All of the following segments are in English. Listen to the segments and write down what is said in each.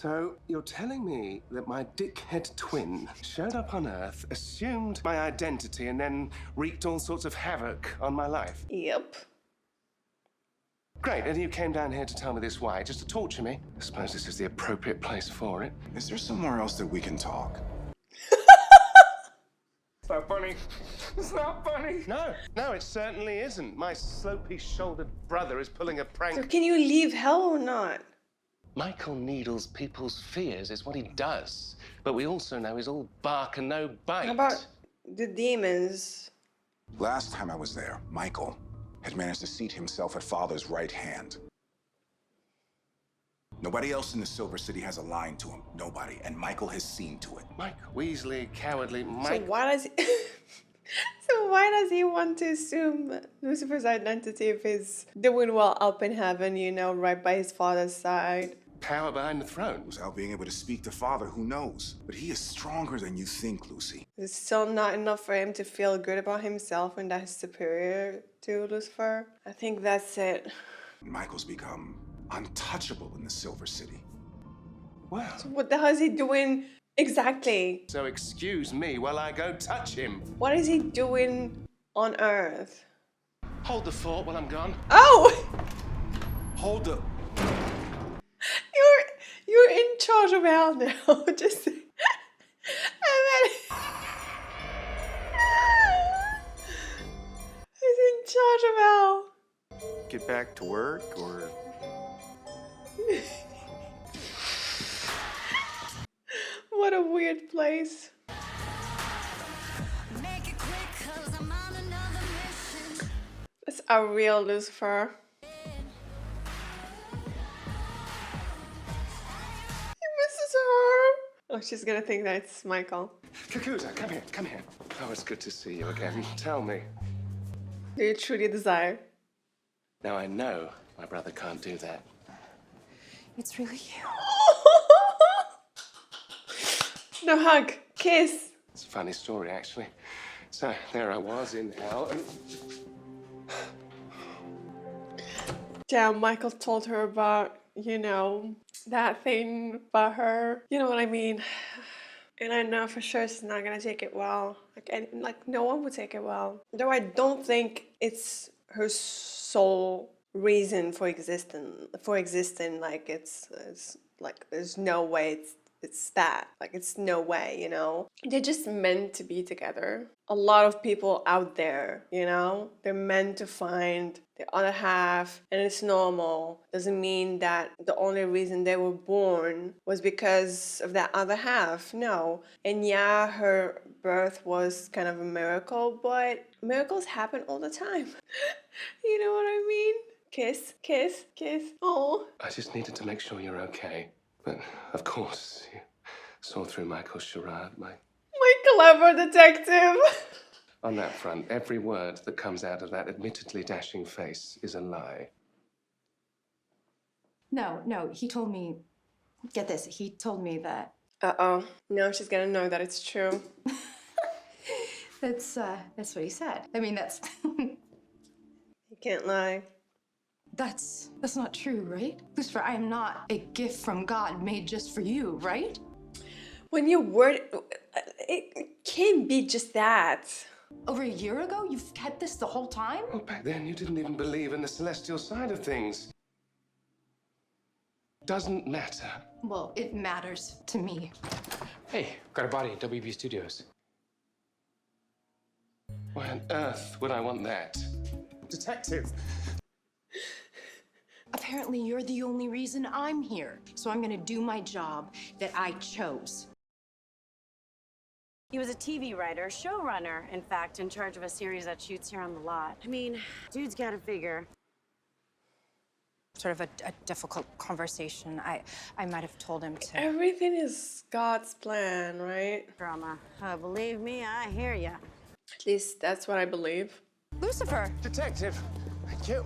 So, you're telling me that my dickhead twin showed up on Earth, assumed my identity, and then wreaked all sorts of havoc on my life? Yep. Great, and you came down here to tell me this why? Just to torture me? I suppose this is the appropriate place for it. Is there somewhere else that we can talk? It's not funny. It's not funny. No, it certainly isn't. My slopey-shouldered brother is pulling a prank. So can you leave hell or not? Michael needles people's fears is what he does. But we also know he's all bark and no bite. How about the demons? Last time I was there, Michael had managed to seat himself at Father's right hand. Nobody else in the Silver City has a line to him. Nobody. And Michael has seen to it. Mike Weasley, cowardly Mike. So why does he... So why does he want to assume Lucifer's identity if he's doing well up in heaven, you know, right by his father's side? Power behind the throne. Without being able to speak to Father, who knows? But he is stronger than you think, Lucy. It's still not enough for him to feel good about himself and that he's superior to Lucifer. I think that's it. Michael's become untouchable in the Silver City. Wow. So what the hell is he doing exactly? So excuse me while I go touch him. What is he doing on Earth? Hold the fort while I'm gone. Oh! Hold up. You're in charge of hell now. Just and then he's in charge of hell. Get back to work, or What a weird place. That's a real Lucifer. Oh, she's gonna think that it's Michael. Kakuza, come here, come here. Oh, it's good to see you again. Tell me. Do you truly desire? Now I know my brother can't do that. It's really you. No hug, kiss. It's a funny story, actually. So there I was in hell, and Damn, Michael told her about, you know, that thing about her. You know what I mean? And I know for sure she's not gonna take it well. Like no one would take it well. Though I don't think it's her sole reason for existing. Like it's like there's no way it's that. Like it's no way, you know? They're just meant to be together. A lot of people out there, you know? They're meant to find the other half, and it's normal. Doesn't mean that the only reason they were born was because of that other half. No. And yeah, her birth was kind of a miracle, but miracles happen all the time. You know what I mean? Kiss, kiss, kiss. Oh. I just needed to make sure you're okay. But of course, you saw through Michael's charade, my clever detective. On that front, every word that comes out of that admittedly dashing face is a lie. No, he told me, get this, he told me that. Uh-oh. Now she's gonna know that it's true. That's what he said. I mean, that's... You can't lie. That's not true, right? Lucifer, I am not a gift from God made just for you, right? When you word it can't be just that. Over a year ago, you've kept this the whole time? Well, back then you didn't even believe in the celestial side of things. Doesn't matter. Well, it matters to me. hey, got a body at WB Studios. Why on earth would I want that? Detective! Apparently, you're the only reason I'm here. So I'm gonna do my job that I chose. He was a TV writer, showrunner, in fact, in charge of a series that shoots here on the lot. I mean, dude's gotta figure. Sort of a difficult conversation. I might have told him to. Everything is God's plan, right? Drama. Believe me, I hear ya. At least that's what I believe. Lucifer! Detective! Thank you.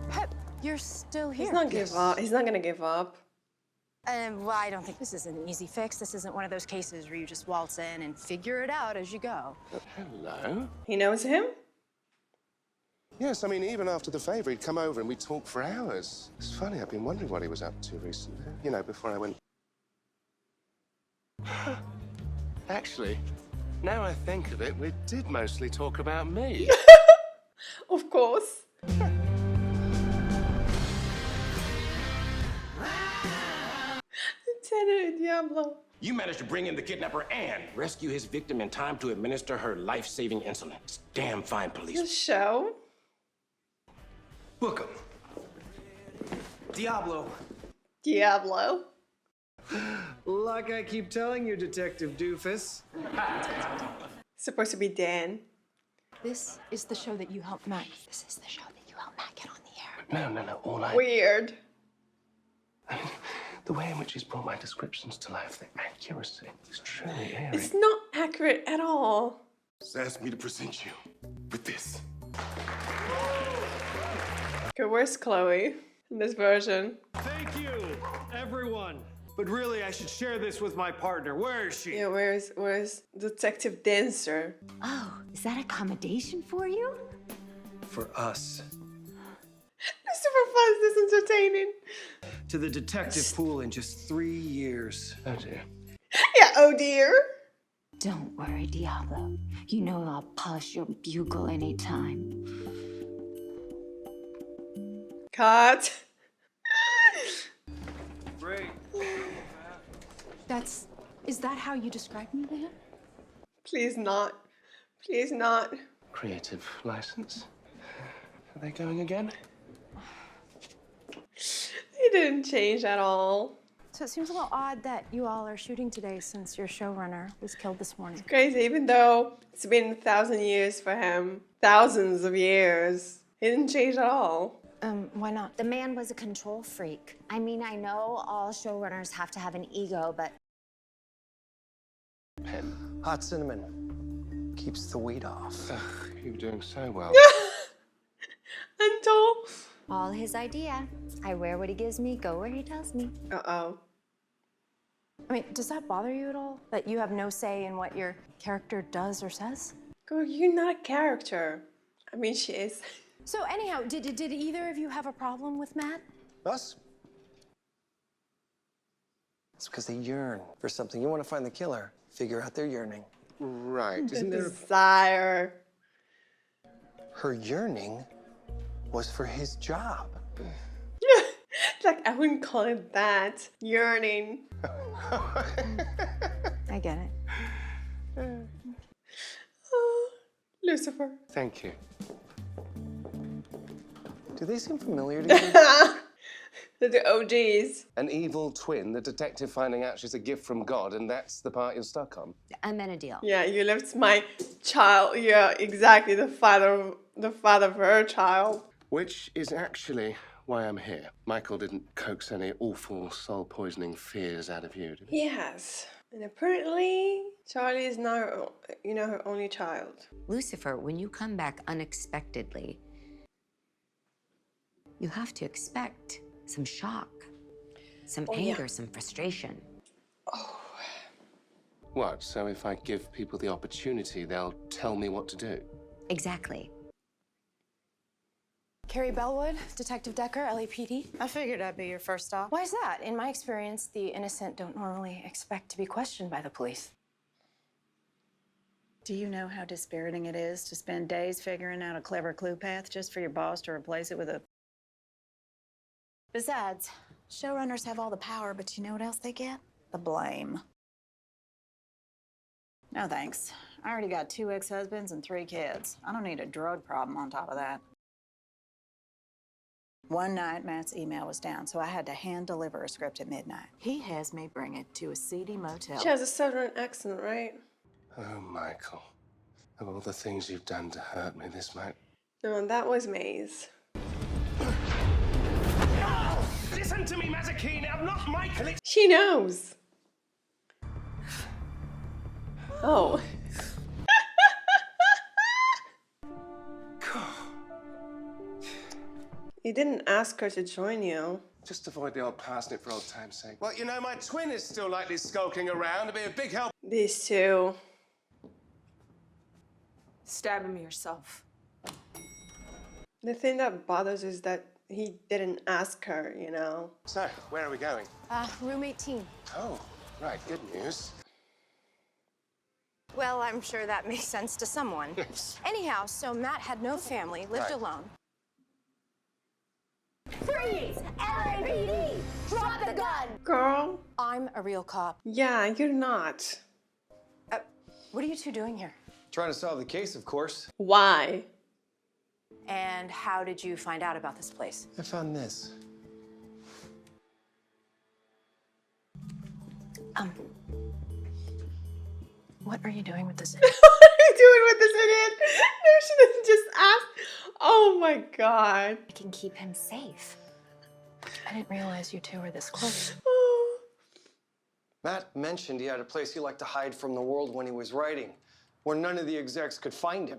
Pep, you're still here. He's not give up. He's not gonna give up. Well, I don't think this is an easy fix. This isn't one of those cases where you just waltz in and figure it out as you go. Hello? He knows him? Yes, I mean, even after the favor, he'd come over and we'd talk for hours. It's funny, I've been wondering what he was up to recently. You know, before I went Actually, now I think of it, we did mostly talk about me. Of course. Lieutenant Diablo. You managed to bring in the kidnapper and rescue his victim in time to administer her life-saving insulin. It's damn fine The police. show. Book 'em. Diablo. Diablo. Like I keep telling you, Detective Doofus. Supposed to be Dan. This is the show that you helped Matt. This is the show that you helped Matt get on the air. No, all I... Weird. The way in which he's brought my descriptions to life, the accuracy is truly eerie. It's not accurate at all. Just asked me to present you with this. Okay, where's Chloe in this version? Thank you, everyone. But really, I should share this with my partner. Where is she? Yeah, where's Detective Dancer? Oh, is that accommodation for you? For us. Lucifer finds this entertaining. To the detective pool in just 3 years. Oh dear. Yeah, oh dear. Don't worry, Diablo. You know I'll polish your bugle anytime. Cut. Great. Is that how you describe me to him? Please not. Please not. Creative license. Are they going again? He didn't change at all. So it seems a little odd that you all are shooting today since your showrunner was killed this morning. Crazy, even though it's been 1,000 years for him. Thousands of years. He didn't change at all. Why not? The man was a control freak. I mean, I know all showrunners have to have an ego, but Pen. Hot cinnamon keeps the weed off. Ugh, you were doing so well. Until... all his idea. I wear what he gives me, go where he tells me. Uh-oh. I mean, does that bother you at all? That you have no say in what your character does or says? Girl, you're not a character. I mean, she is. So anyhow, did either of you have a problem with Matt? Us? It's because they yearn for something. You want to find the killer, figure out their yearning. Right. The Isn't there desire. Her yearning was for his job. It's like, I wouldn't call it that. Yearning. I get it. Oh, Lucifer. Thank you. Do they seem familiar to you? They're the OGs. An evil twin, the detective finding out she's a gift from God, and that's the part you're stuck on. I meant a deal. Yeah, you left my child. Yeah, exactly. The father of her child. Which is actually why I'm here. Michael didn't coax any awful soul-poisoning fears out of you, did he? Yes. And apparently, Charlie is now, her only child. Lucifer, when you come back unexpectedly, you have to expect some shock, some anger, some frustration. What, so if I give people the opportunity, they'll tell me what to do? Exactly. Carrie Bellwood, Detective Decker, LAPD. I figured I'd be your first stop. Why is that? In my experience, the innocent don't normally expect to be questioned by the police. Do you know how dispiriting it is to spend days figuring out a clever clue path just for your boss to replace it with a... Besides, showrunners have all the power, but you know what else they get? The blame. No thanks. I already got 2 ex-husbands and 3 kids. I don't need a drug problem on top of that. One night, Matt's email was down, so I had to hand-deliver a script at midnight. He has me bring it to a seedy motel. She has a southern accent, right? Oh, Michael. Of all the things you've done to hurt me, this might... No, that was Maze. No! Listen to me, Mazakine! I'm not Michael! She knows. Oh. You didn't ask her to join you. Just avoid the old parsnip for old time's sake. Well, my twin is still likely skulking around to be a big help. These two. Stab him yourself. The thing that bothers is that he didn't ask her, So, where are we going? Room 18. Oh, right, good news. Well, I'm sure that makes sense to someone. Anyhow, so Matt had no family, lived alone. Freeze! LAPD! Drop the gun! Girl. I'm a real cop. Yeah, you're not. What are you two doing here? Trying to solve the case, of course. Why? And how did you find out about this place? I found this. What are you doing with this? What are you doing with this idiot? No, she didn't just ask. Oh my god. I can keep him safe. I didn't realize you two were this close. Matt mentioned he had a place he liked to hide from the world when he was writing, where none of the execs could find him.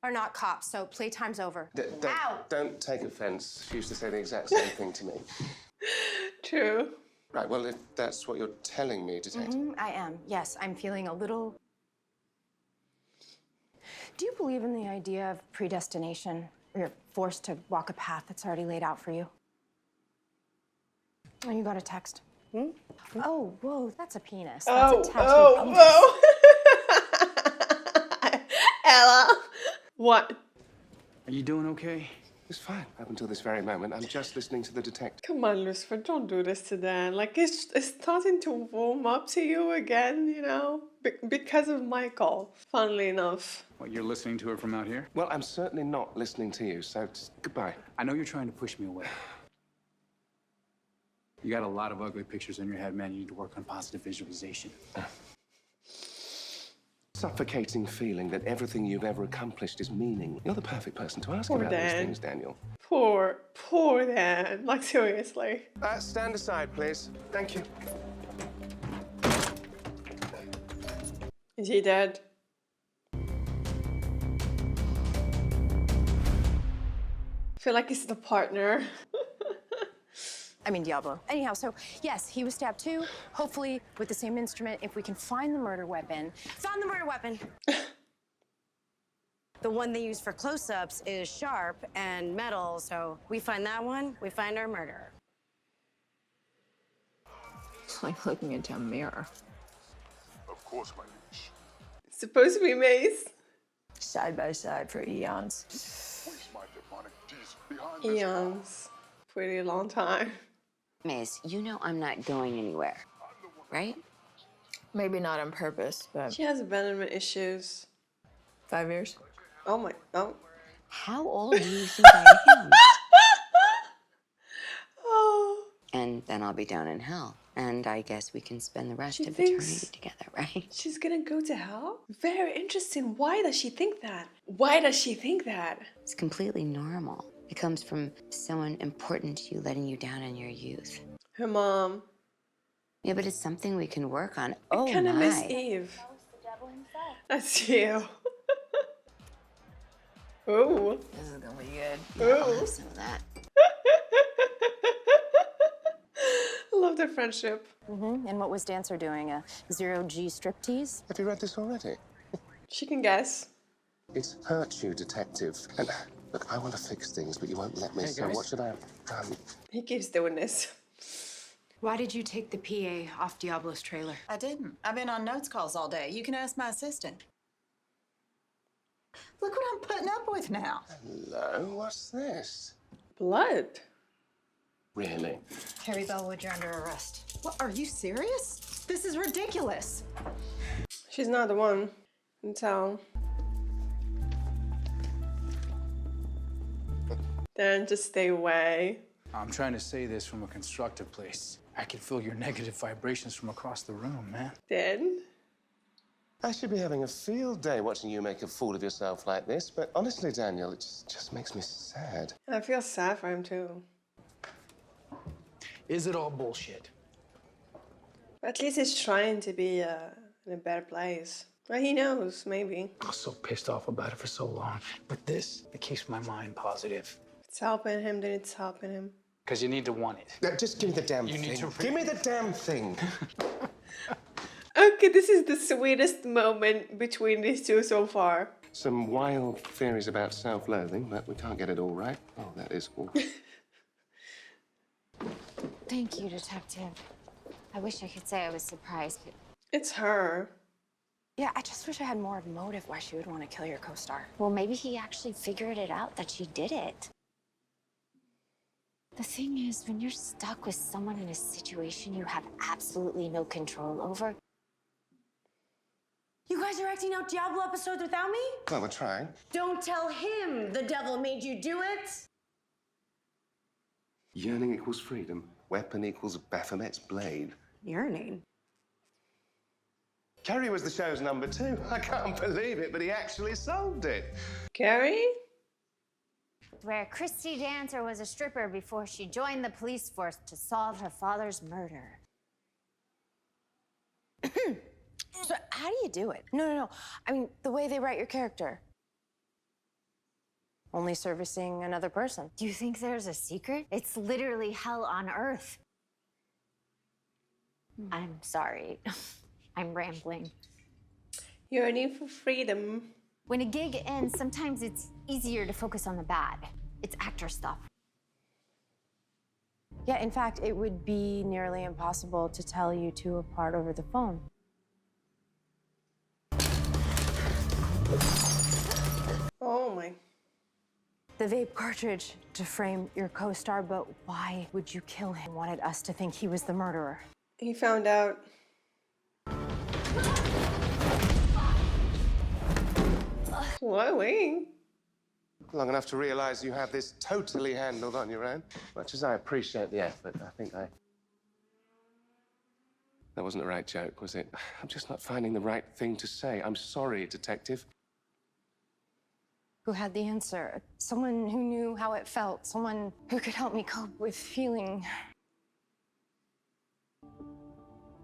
Are not cops, so playtime's over. Don't take offense. She used to say the exact same thing to me. True. Right, well, if that's what you're telling me, Detective. I am. Yes, I'm feeling a little... Do you believe in the idea of predestination? Where you're forced to walk a path that's already laid out for you? Oh, you got a text. Oh, whoa, that's a penis. That's a tattooed penis. Ella. What? Are you doing okay? It's fine up until this very moment. I'm just listening to the detective. Come on, Lucifer, don't do this to Dan. Like, it's starting to warm up to you again, you know? Because of Michael, funnily enough. What, you're listening to her from out here? Well, I'm certainly not listening to you, so just goodbye. I know you're trying to push me away. You got a lot of ugly pictures in your head, man. You need to work on positive visualization. Suffocating feeling that everything you've ever accomplished is meaning. You're the perfect person to ask Poor about Dan. these things, Daniel. Poor Dan. Like, seriously. Stand aside, please. Thank you. Is he dead? I feel like he's the partner. I mean, Diablo. Anyhow, so yes, he was stabbed too. Hopefully with the same instrument, if we can find the murder weapon. Found the murder weapon. The one they use for close-ups is sharp and metal, so we find that one, we find our murderer. It's like looking into a mirror. Of course, my liege. It's supposed to be Maze. Side by side for eons. Where's my demonic teeth behind this? Eons. Pretty long time. Maze, you know I'm not going anywhere, right? Maybe not on purpose, but She has abandonment issues. 5 years. Oh my, oh. How old do you think I am? Oh. And then I'll be down in hell. And I guess we can spend the rest She of thinks- eternity together, right? She's gonna go to hell? Very interesting. Why does she think that? Why does she think that? It's completely normal. It comes from someone important to you letting you down in your youth. Her mom. Yeah, but it's something we can work on. I Oh kinda miss my. Eve. That's you. Ooh. This is gonna be good. Yeah, I'll have some of that. I love their friendship. And what was Dancer doing? A 0G striptease? Have you read this already? She can guess. It's hurt you, Detective. And look, I want to fix things, but you won't let me. Hey, So guys. what should I have done? He keeps doing this. Why did you take the PA off Diablo's trailer? I didn't. I've been on notes calls all day. You can ask my assistant. Look what I'm putting up with now. Hello, what's this? Blood. Really? Carrie Bellwood, you're under arrest. What, are you serious? This is ridiculous. She's not the one. You can tell. Then just stay away. I'm trying to say this from a constructive place. I can feel your negative vibrations from across the room, man. Then? I should be having a field day watching you make a fool of yourself like this, but honestly, Daniel, it just makes me sad. I feel sad for him too. Is it all bullshit? At least he's trying to be in a better place. Well, he knows, maybe. I was so pissed off about it for so long. But this, it keeps my mind positive. If it's helping him, then it's helping him. Because you need to want it. No, just give me the damn You thing. need to Give me the damn thing. Okay, this is the sweetest moment between these two so far. Some wild theories about self-loathing, but we can't get it all right. Oh, that is awful. Thank you, Detective. I wish I could say I was surprised, but It's her. Yeah, I just wish I had more of a motive why she would want to kill your co-star. Well, maybe he actually figured it out that she did it. The thing is, when you're stuck with someone in a situation you have absolutely no control over. You guys are acting out Diablo episodes without me? Well, we're trying. Don't tell him the devil made you do it. Yearning equals freedom. Weapon equals Baphomet's blade. Yearning? Kerry was the show's number 2. I can't believe it, but he actually solved it. Carrie? Where Christy Dancer was a stripper before she joined the police force to solve her father's murder. So how do you do it? No. I mean, the way they write your character. Only servicing another person. Do you think there's a secret? It's literally hell on earth. I'm sorry. I'm rambling. Yearning for freedom. When a gig ends, sometimes it's easier to focus on the bad. It's actor stuff. Yeah, in fact, it would be nearly impossible to tell you two apart over the phone. Oh my. The vape cartridge to frame your co-star, but why would you kill him? Wanted us to think he was the murderer. He found out. Chloe. Long enough to realize you have this totally handled on your own. Much as I appreciate the effort, I think that wasn't the right joke, was it? I'm just not finding the right thing to say. I'm sorry, detective. Who had the answer? Someone who knew how it felt. Someone who could help me cope with feeling.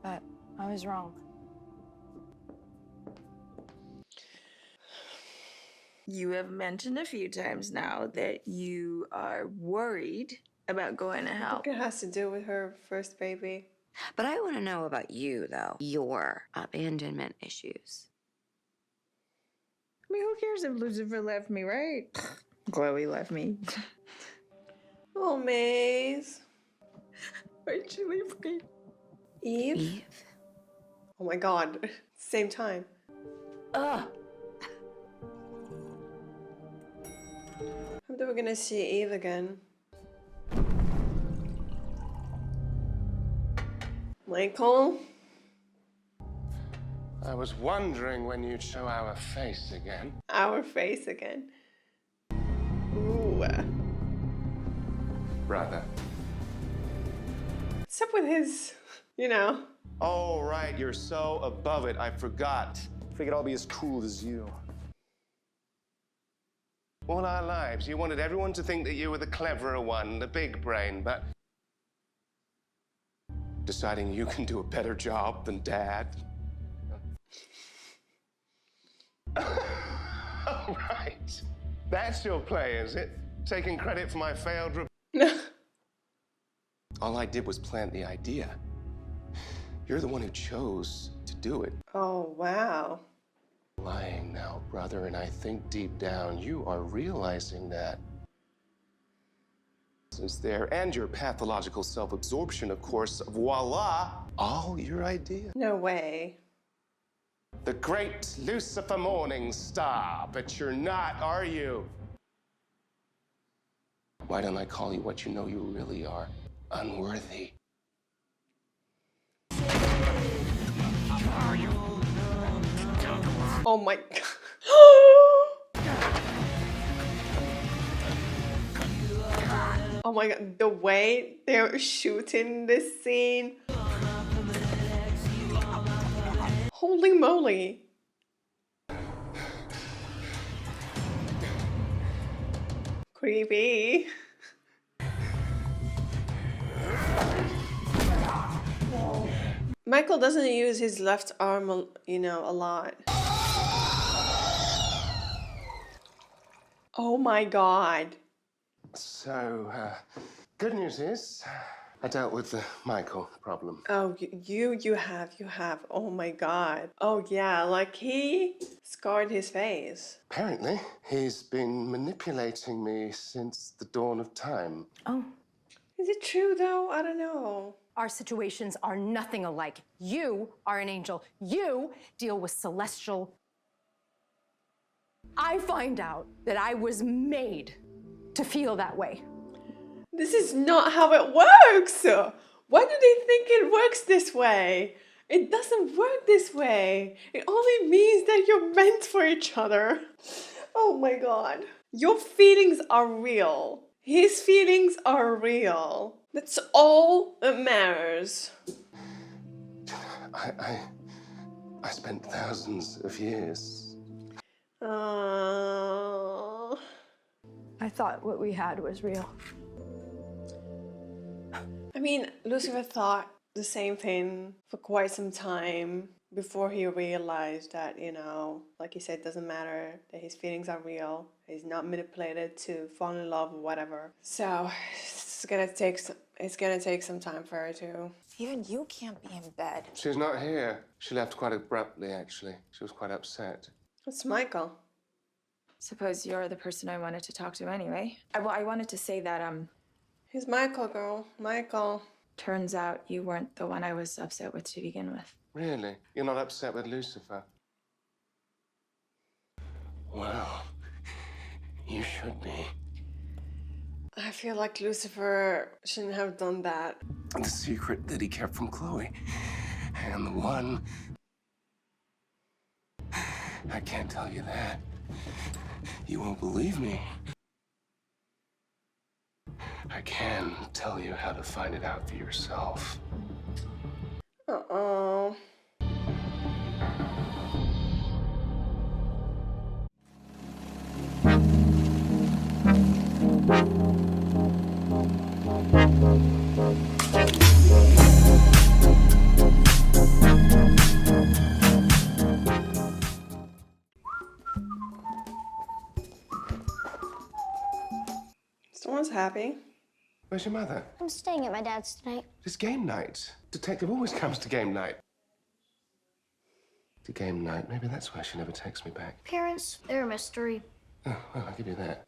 But I was wrong. You have mentioned a few times now that you are worried about going to I hell. think it has to do with her first baby. But I want to know about you, though. Your abandonment issues. I mean, who cares if Lucifer left me, right? Chloe left me. Oh, Maze. Why'd she leave me? Eve? Oh my god. Same time. Ugh. I'm never gonna see Eve again. Michael? I was wondering when you'd show our face again. Our face again. Ooh. Brother. What's up with his, you know? Oh, right, you're so above it, I forgot. Figured I'll be as cool as you. All our lives, you wanted everyone to think that you were the cleverer one, the big brain, but deciding you can do a better job than Dad. Oh, right. That's your play, is it? Taking credit for my failed All I did was plant the idea. You're the one who chose to do it. Oh, wow. Lying now, brother, and I think deep down you are realizing that. Is there, and your pathological self-absorption, of course, voila, all your idea. No way. The great Lucifer morning star, but you're not, are you? Why don't I call you what you know you really are? Unworthy. Oh my god. Oh my god, the way they're shooting this scene. Holy moly. Creepy. Michael doesn't use his left arm, you know, a lot. Oh my god. So, good news is, I dealt with the Michael problem. Oh, you have. Oh my god. Oh yeah, like he scarred his face. Apparently, he's been manipulating me since the dawn of time. Oh. Is it true though? I don't know. Our situations are nothing alike. You are an angel. You deal with celestial. I find out that I was made to feel that way. This is not how it works. Why do they think it works this way? It doesn't work this way. It only means that you're meant for each other. Oh my God. Your feelings are real. His feelings are real. That's all that matters. I spent thousands of years. I thought what we had was real. I mean, Lucifer thought the same thing for quite some time before he realized that, you know, like he said, it doesn't matter, that his feelings are real. He's not manipulated to fall in love or whatever. So it's gonna take some time for her to. Even you can't be in bed. She's not here. She left quite abruptly, actually. She was quite upset. It's Michael. Suppose you're the person I wanted to talk to anyway. I wanted to say that, He's Michael, girl. Michael. Turns out you weren't the one I was upset with to begin with. Really? You're not upset with Lucifer? Well, you should be. I feel like Lucifer shouldn't have done that. And the secret that he kept from Chloe. And the one... I can't tell you that. You won't believe me. I can tell you how to find it out for yourself. Uh-oh. Someone's happy. Where's your mother? I'm staying at my dad's tonight. It's game night. Detective always comes to game night. To game night. Maybe that's why she never texts me back. Parents, they're a mystery. Oh, well, I'll give you that.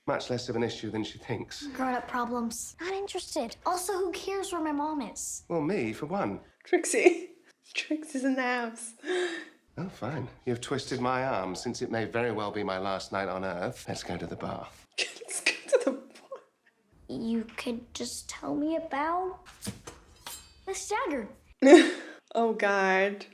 Much less of an issue than she thinks. Grown-up problems. Not interested. Also, who cares where my mom is? Well, me, for one. Trixie. Trixie's in the house. Oh, fine. You've twisted my arm. Since it may very well be my last night on Earth, let's go to the bar. Let's go to the bar. You could just tell me about the stagger. Oh, God.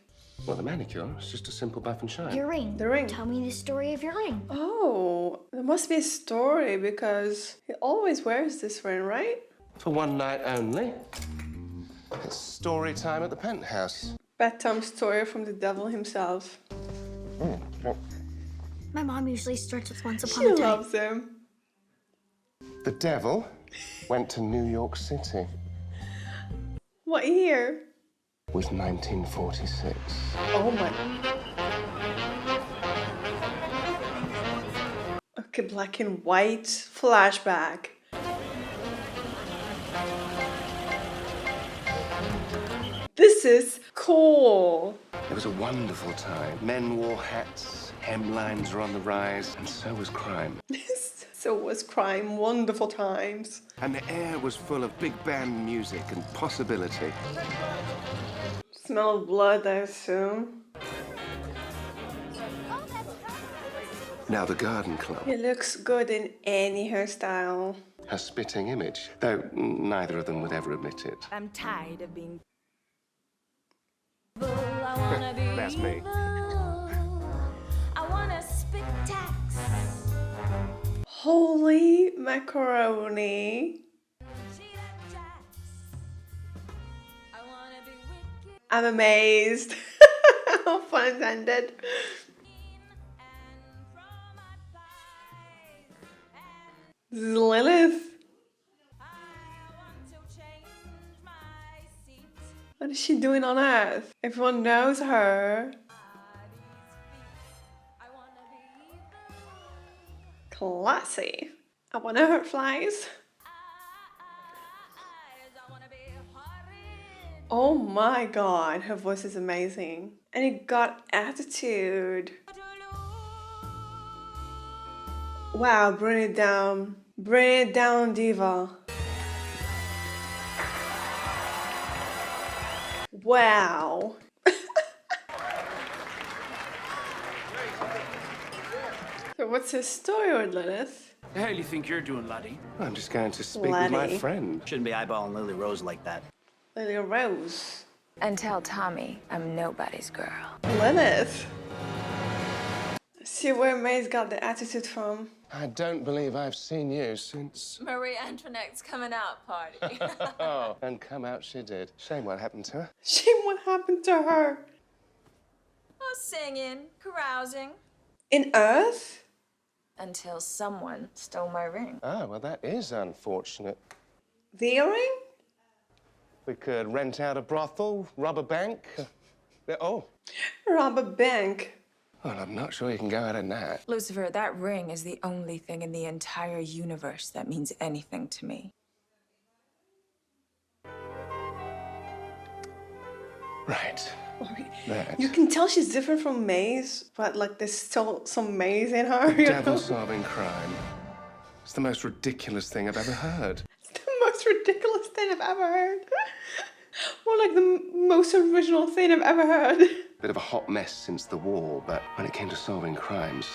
Well, the manicure is just a simple buff and shine. Your ring. The ring. Tell me the story of your ring. Oh, there must be a story because he always wears this ring, right? For one night only. It's story time at the penthouse. Bedtime story from the devil himself. My mom usually starts with Once Upon She a Time. loves him. The devil went to New York City. What year? Was 1946. Oh my. Okay, black and white flashback. This is cool. It was a wonderful time. Men wore hats, hemlines were on the rise, and so was crime. So was crime. Wonderful times. And the air was full of big band music and possibility. Smell of blood, I assume. Now the Garden Club. He looks good in any hairstyle. Her spitting image, though neither of them would ever admit it. I'm tired of being... That's me. I wanna spit tax. Holy macaroni. I'm amazed. No pun intended. This is Lilith. What is she doing on Earth? Everyone knows her. Classy. I wanna hurt flies. Oh my God, her voice is amazing. And it got attitude. Wow, bring it down. Bring it down, diva. Wow. So what's his story with Lilith? The hell you think you're doing, laddie? I'm just going to speak with my Laddie. friend. Shouldn't be eyeballing Lily Rose like that. Lily Rose. And tell Tommy I'm nobody's girl. Lilith. See where Maze got the attitude from. I don't believe I've seen you since... Marie Antoinette's coming out party. Oh, and come out she did. Shame what happened to her. Shame what happened to her. Oh, singing, carousing. In Earth? Until someone stole my ring. Oh, well, that is unfortunate. The earring? We could rent out a brothel, rob a bank. Oh. Rob a bank. Well, I'm not sure you can go out in that. Lucifer, that ring is the only thing in the entire universe that means anything to me. Right. That. You can tell she's different from Maze, but like there's still some Maze in her. Devil-solving crime. It's the most ridiculous thing I've ever heard. It's the most ridiculous thing I've ever heard. Or like the most original thing I've ever heard. Bit of a hot mess since the war, but when it came to solving crimes,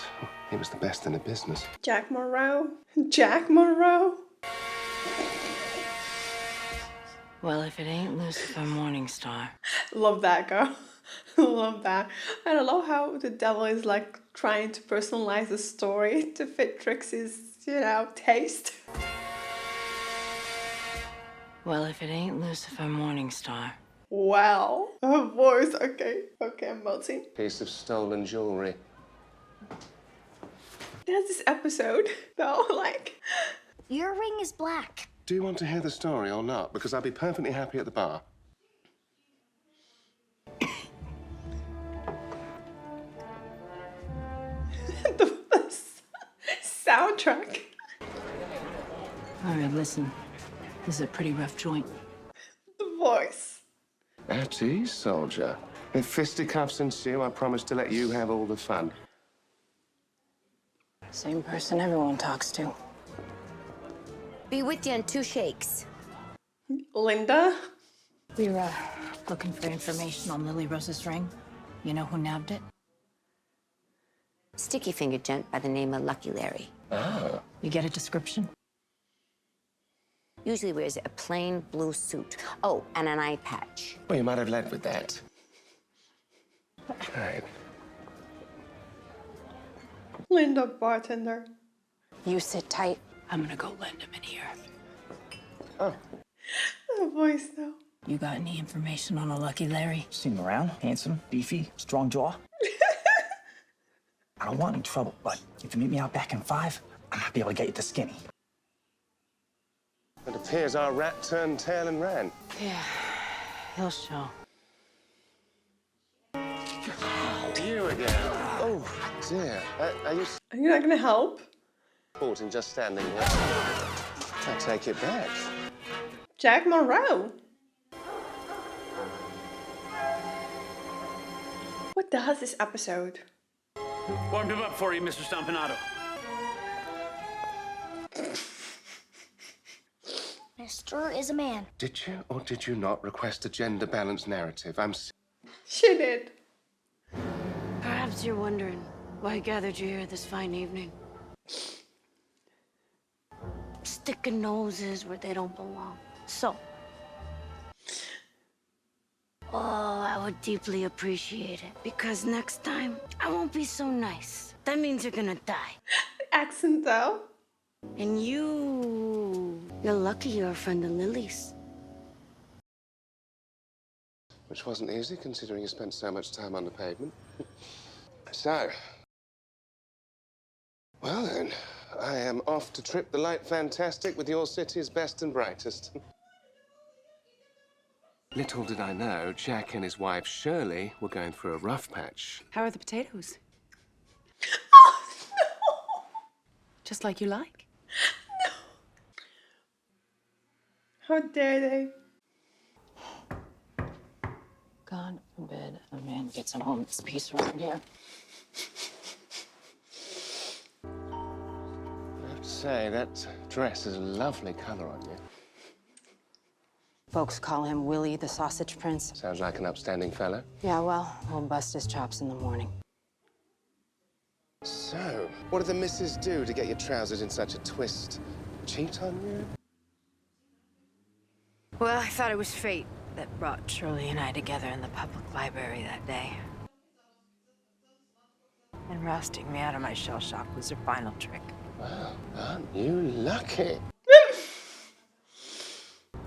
he was the best in the business. Jack Monroe. Jack Monroe. Well, if it ain't Lucifer Morningstar. Love that, girl. Love that. And I love how the devil is like trying to personalize the story to fit Trixie's, taste. Well, if it ain't Lucifer Morningstar. Wow. Her voice. Okay, I'm melting. Piece of stolen jewelry. There's this episode, though, like... Your ring is black. Do you want to hear the story or not? Because I'll be perfectly happy at the bar. the soundtrack. All right, listen. This is a pretty rough joint. The voice. At ease, soldier. If fisticuffs ensue, I promise to let you have all the fun. Same person everyone talks to. Be with you in 2 shakes. Linda? We were looking for information on Lily Rose's ring. You know who nabbed it? Sticky-fingered gent by the name of Lucky Larry. Oh. You get a description? Usually wears a plain blue suit. Oh, and an eye patch. Well, you might have led with that. Right. Linda, bartender. You sit tight. I'm gonna go lend him in here. Oh. The voice, though. You got any information on a Lucky Larry? Seen him around, handsome, beefy, strong jaw. I don't want any trouble, but if you meet me out back in 5, I might be able to get you the skinny. It appears our rat turned tail and ran. Yeah, he'll show. You again. Oh, dear. Are you Are you not gonna help? supporting just standing there? I take it back. Jack Monroe. What the hell is this episode? Warmed him up for you, Mr. Stompanato. Mr. is a man. Did you or did you not request a gender-balanced narrative? She did. Perhaps you're wondering why I gathered you here this fine evening. Sticking noses where they don't belong. So, I would deeply appreciate it. Because next time, I won't be so nice. That means you're gonna die. Accent, though. And you're lucky you're a friend of Lily's. Which wasn't easy, considering you spent so much time on the pavement. So, well then, I am off to trip the light fantastic with your city's best and brightest. Little did I know, Jack and his wife Shirley were going through a rough patch. How are the potatoes? Oh, no! Just like you like? No. How dare they? God forbid a man gets a moment's peace around here. I have to say, that dress is a lovely color on you. Folks call him Willie the Sausage Prince. Sounds like an upstanding fellow. Yeah, well, we'll bust his chops in the morning. So, what did the missus do to get your trousers in such a twist? Cheat on you? Well, I thought it was fate that brought Shirley and I together in the public library that day. And rousting me out of my shell shock was her final trick. Wow, aren't you lucky?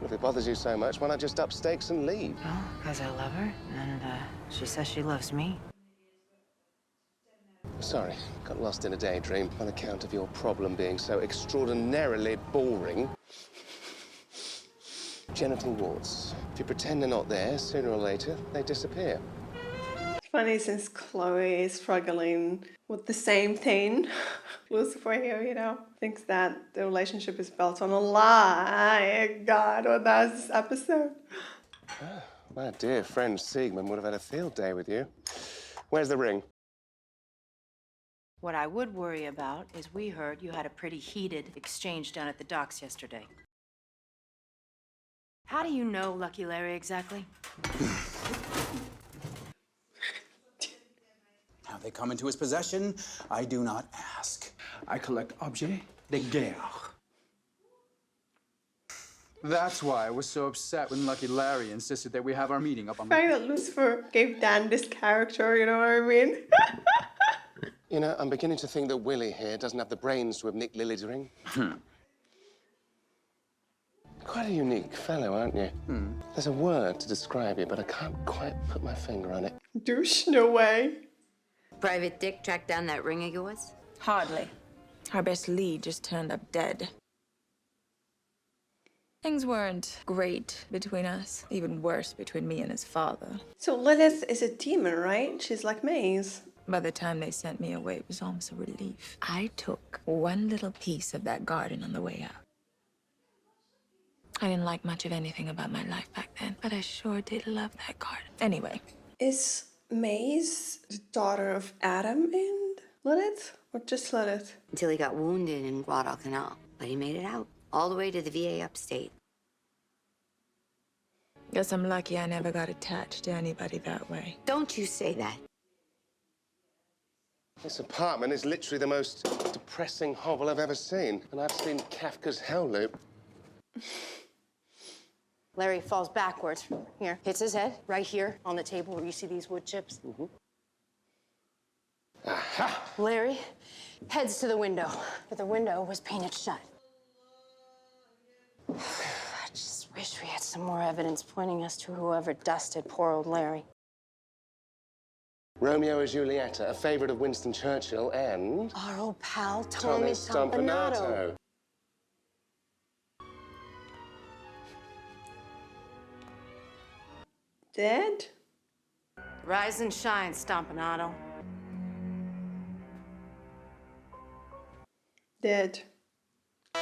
If it bothers you so much, why not just up stakes and leave? Well, because I love her, and she says she loves me. Sorry, got lost in a daydream on account of your problem being so extraordinarily boring. Genital warts. If you pretend they're not there, sooner or later, they disappear. It's funny since Chloe is struggling with the same thing. Lucifer here, you know, thinks that the relationship is built on a lie. God, what was this episode? Ah, my dear friend Siegmund would have had a field day with you. Where's the ring? What I would worry about is we heard you had a pretty heated exchange down at the docks yesterday. How do you know Lucky Larry exactly? How they come into his possession, I do not ask. I collect objets de guerre. That's why I was so upset when Lucky Larry insisted that we have our meeting up on The fact that Lucifer gave Dan this character, you know what I mean? You know, I'm beginning to think that Willie here doesn't have the brains to have nicked Lily's ring. Quite a unique fellow, aren't you? There's a word to describe you, but I can't quite put my finger on it. Douche, no way. Private Dick tracked down that ring of yours? Hardly. Our best lead just turned up dead. Things weren't great between us. Even worse between me and his father. So Lilith is a demon, right? She's like Maze. By the time they sent me away, it was almost a relief. I took one little piece of that garden on the way out. I didn't like much of anything about my life back then, but I sure did love that garden. Anyway. Is Maze the daughter of Adam and Lilith? Or just Lilith? Until he got wounded in Guadalcanal. But he made it out, all the way to the VA upstate. Guess I'm lucky I never got attached to anybody that way. Don't you say that. This apartment is literally the most depressing hovel I've ever seen. And I've seen Kafka's Hell Loop. Larry falls backwards. Here, hits his head right here on the table where you see these wood chips. Aha! Larry heads to the window, but the window was painted shut. I just wish we had some more evidence pointing us to whoever dusted poor old Larry. Romeo and Julieta, a favorite of Winston Churchill, and... Our old pal, Tommy Stompanato. Dead? Rise and shine, Stompanato. Dead. The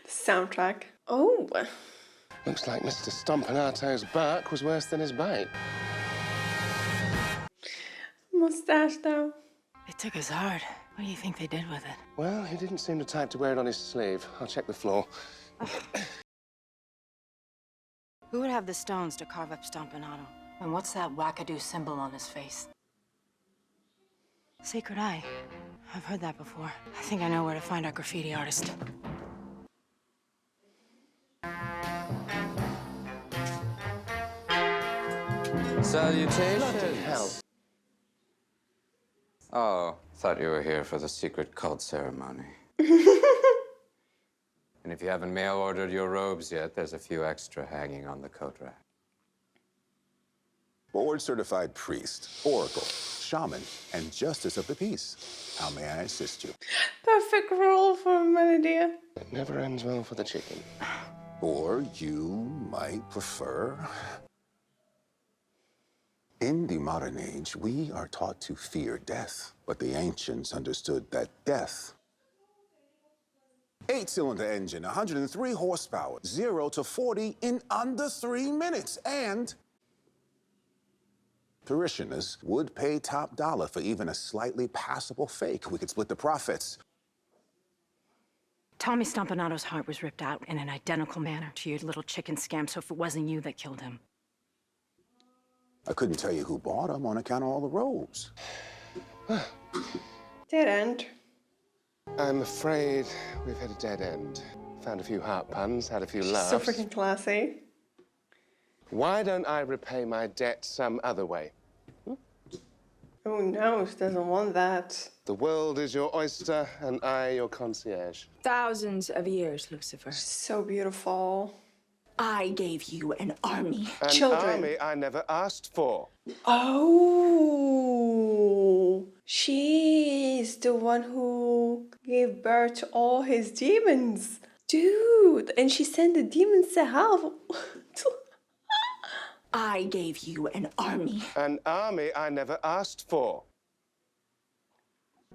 soundtrack. Oh. Looks like Mr. Stompanato's bark was worse than his bite. Mustache, though. They took his heart. What do you think they did with it? Well, he didn't seem the type to wear it on his sleeve. I'll check the floor. Who would have the stones to carve up Stompanato? And what's that wackadoo symbol on his face? Sacred Eye. I've heard that before. I think I know where to find our graffiti artist. Salutations. Bloody hell. Oh, thought you were here for the secret cult ceremony. And if you haven't mail ordered your robes yet, there's a few extra hanging on the coat rack. Board-certified priest, oracle, shaman, and justice of the peace. How may I assist you? Perfect role for Melodia. It never ends well for the chicken. Or you might prefer... In the modern age, we are taught to fear death, but the ancients understood that death... 8-cylinder engine, 103 horsepower, 0 to 40 in under 3 minutes, and... Parishioners would pay top dollar for even a slightly passable fake. We could split the profits. Tommy Stompanato's heart was ripped out in an identical manner to your little chicken scam, so if it wasn't you that killed him. I couldn't tell you who bought them on account of all the robes. Dead end. I'm afraid we've hit a dead end. Found a few heart puns, had a few laughs. So freaking classy. Why don't I repay my debt some other way? Oh no, she doesn't want that. The world is your oyster, and I your concierge. Thousands of years, Lucifer. So beautiful. I gave you an army. An army I never asked for. Oh, she's the one who gave birth to all his demons. Dude, and she sent the demons to hell. I gave you an army. An army I never asked for.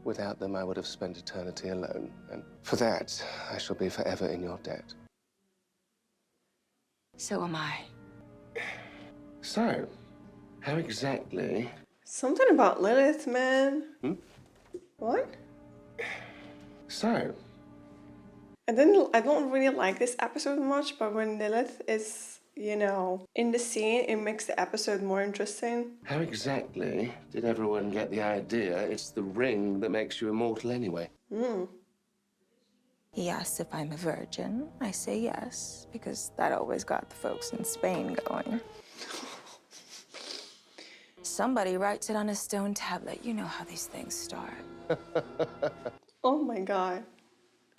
Without them, I would have spent eternity alone. And for that, I shall be forever in your debt. So am I. So, how exactly? Something about Lilith, man. What? So, I don't really like this episode much, but when Lilith is, you know, in the scene, it makes the episode more interesting. how exactly did everyone get the idea it's the ring that makes you immortal anyway? He asks if I'm a virgin. I say yes, because that always got the folks in Spain going. Somebody writes it on a stone tablet. You know how these things start. Oh my god.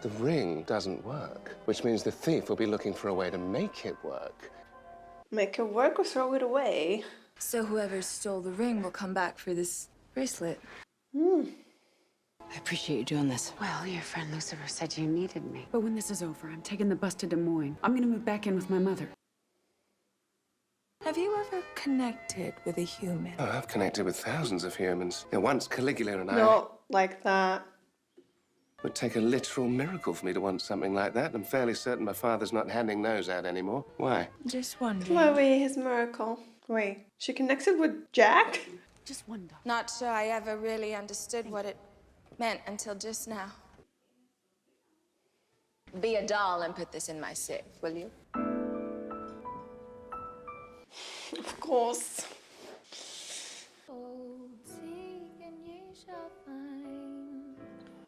The ring doesn't work, which means the thief will be looking for a way to make it work. Make it work or throw it away? So whoever stole the ring will come back for this bracelet. I appreciate you doing this. Well, your friend Lucifer said you needed me. But when this is over, I'm taking the bus to Des Moines. I'm gonna move back in with my mother. Have you ever connected with a human? Oh, I've connected with thousands of humans. Once Caligula and I... Not like that. It would take a literal miracle for me to want something like that. I'm fairly certain my father's not handing those out anymore. Why? Just wondering. Chloe, his miracle. Wait, she connected with Jack? Just wonder. Not sure I ever really understood what it meant until just now. Be a doll and put this in my safe, will you? Of course.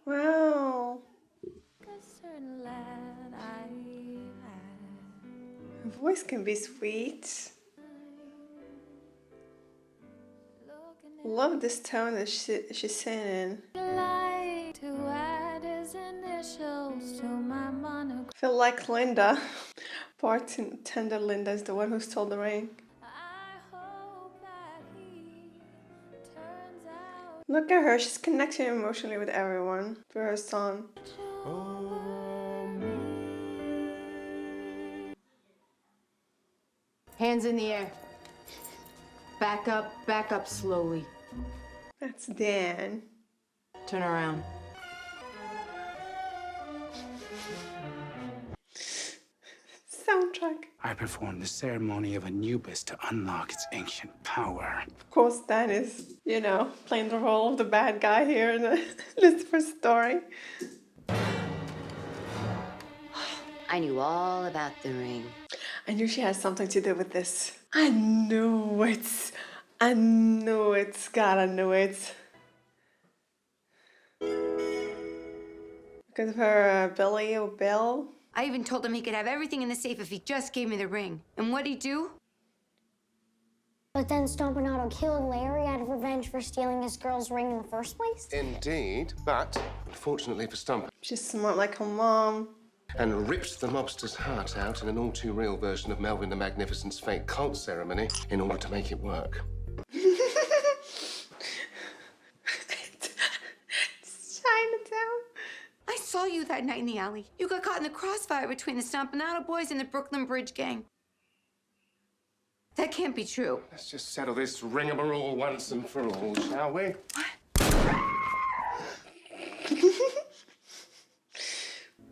Wow. Her voice can be sweet. Love this tone that she's singing. I feel like Linda. Bartender Linda is the one who stole the ring. Look at her, she's connecting emotionally with everyone through her song. Hands in the air. Back up slowly. That's Dan. Turn around. Soundtrack. I performed the ceremony of Anubis to unlock its ancient power. Of course, Dan is, you know, playing the role of the bad guy here in the Lucifer story. I knew all about the ring. I knew she had something to do with this. I knew it. I knew it. God, I knew it. Because of her Billy or Bill. I even told him he could have everything in the safe if he just gave me the ring. And what'd he do? But then Stompanato killed Larry out of revenge for stealing his girl's ring in the first place? Indeed, but unfortunately for Stomp, she's smart like her mom. And ripped the mobster's heart out in an all-too-real version of Melvin the Magnificent's fake cult ceremony in order to make it work. Chinatown. I saw you that night in the alley. You got caught in the crossfire between the Stompanato boys and the Brooklyn Bridge gang. That can't be true. Let's just settle this ringamarole once and for all, shall we?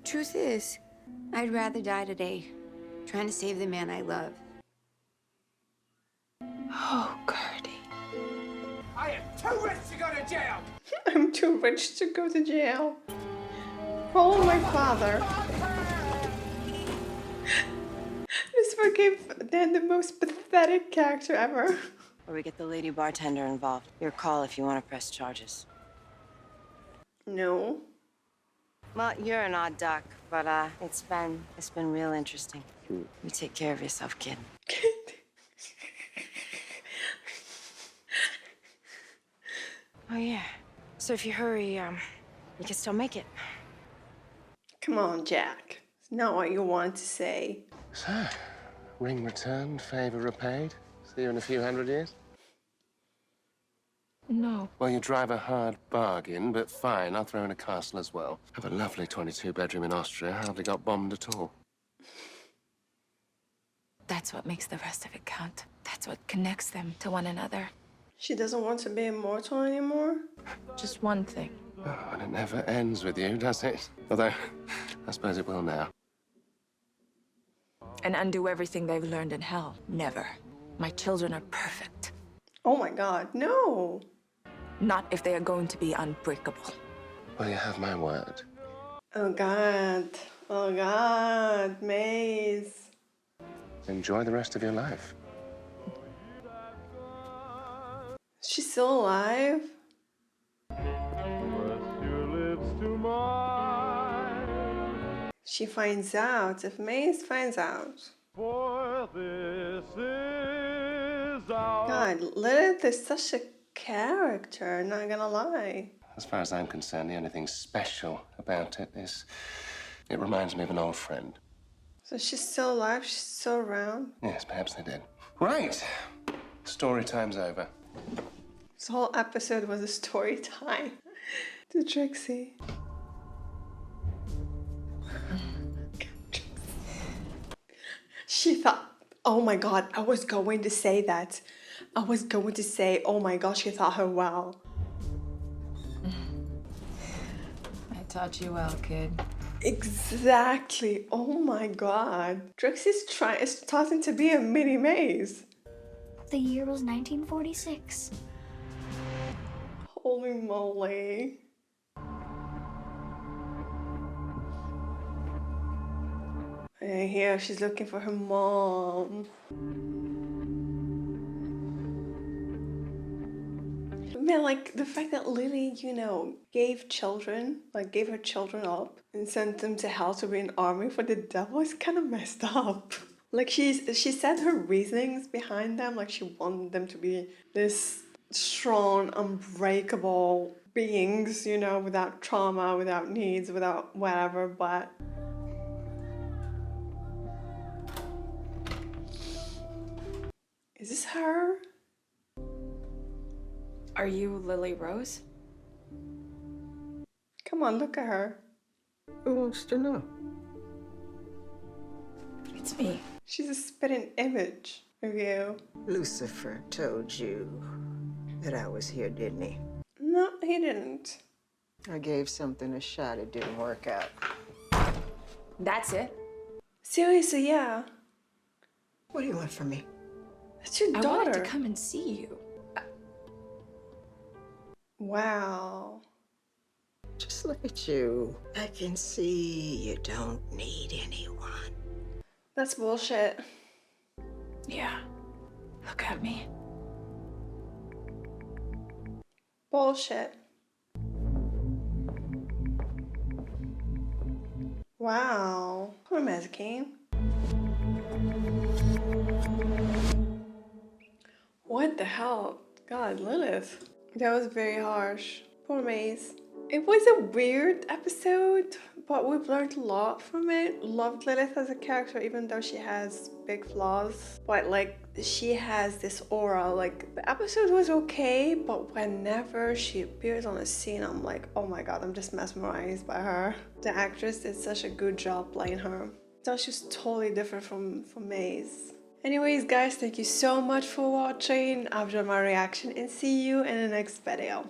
Truth is, I'd rather die today, trying to save the man I love. Oh, Gertie. I am too rich to go to jail! I'm too rich to go to jail. Oh, my father. Lucifer gave Dan the most pathetic character ever. Or we get the lady bartender involved. Your call if you want to press charges. No. Well, you're an odd duck, but it's been real interesting. You take care of yourself, kid. Oh yeah. So if you hurry, you can still make it. Come on, Jack. It's not what you wanted to say. So, ring returned, favor repaid. See you in a few hundred years? No. Well, you drive a hard bargain, but fine, I'll throw in a castle as well. Have a lovely 22-bedroom in Austria, hardly got bombed at all. That's what makes the rest of it count. That's what connects them to one another. She doesn't want to be immortal anymore? Just one thing. Oh, and it never ends with you, does it? Although, I suppose it will now. And undo everything they've learned in hell. Never. My children are perfect. Oh my God, no. Not if they are going to be unbreakable. Well, you have my word. Oh God. Oh God, Maze. Enjoy the rest of your life. She's still alive? She finds out. If Maze finds out. God, Lilith is such a character, not gonna lie. As far as I'm concerned, the only thing special about it is it reminds me of an old friend. So she's still alive? She's still around? Yes, perhaps they did. Right. Story time's over. This whole episode was a story time to Trixie. She thought, oh my God, I was going to say that. I was going to say, oh my God, she thought her well. I taught you well, kid. Exactly. Oh my God. Trixie's starting to be a mini Maze. The year was 1946. Holy moly. And here she's looking for her mom. Man, like the fact that Lily, you know, gave her children up and sent them to hell to be an army for the devil is kind of messed up. Like she said her reasonings behind them, like she wanted them to be this strong, unbreakable beings, you know, without trauma, without needs, without whatever, but is this her? Are you Lily Rose? Come on, look at her. Who wants to know? It's me. She's a spitting image of you. Lucifer told you that I was here, didn't he? No, he didn't. I gave something a shot, it didn't work out. That's it? Seriously, yeah. What do you want from me? That's your daughter. I wanted to come and see you. Wow. Just look at you. I can see you don't need anyone. That's bullshit. Yeah. Look at me. Bullshit. Wow. Poor Mazikeen. What the hell? God, Lilith. That was very harsh. Poor Maze. It was a weird episode, but we've learned a lot from it. Loved Lilith as a character, even though she has big flaws. But like, she has this aura. Like, the episode was okay, but whenever she appears on a scene, I'm like, oh my God, I'm just mesmerized by her. The actress did such a good job playing her. I thought she was totally different from Maze. Anyways, guys, thank you so much for watching. I've enjoyed my reaction and see you in the next video.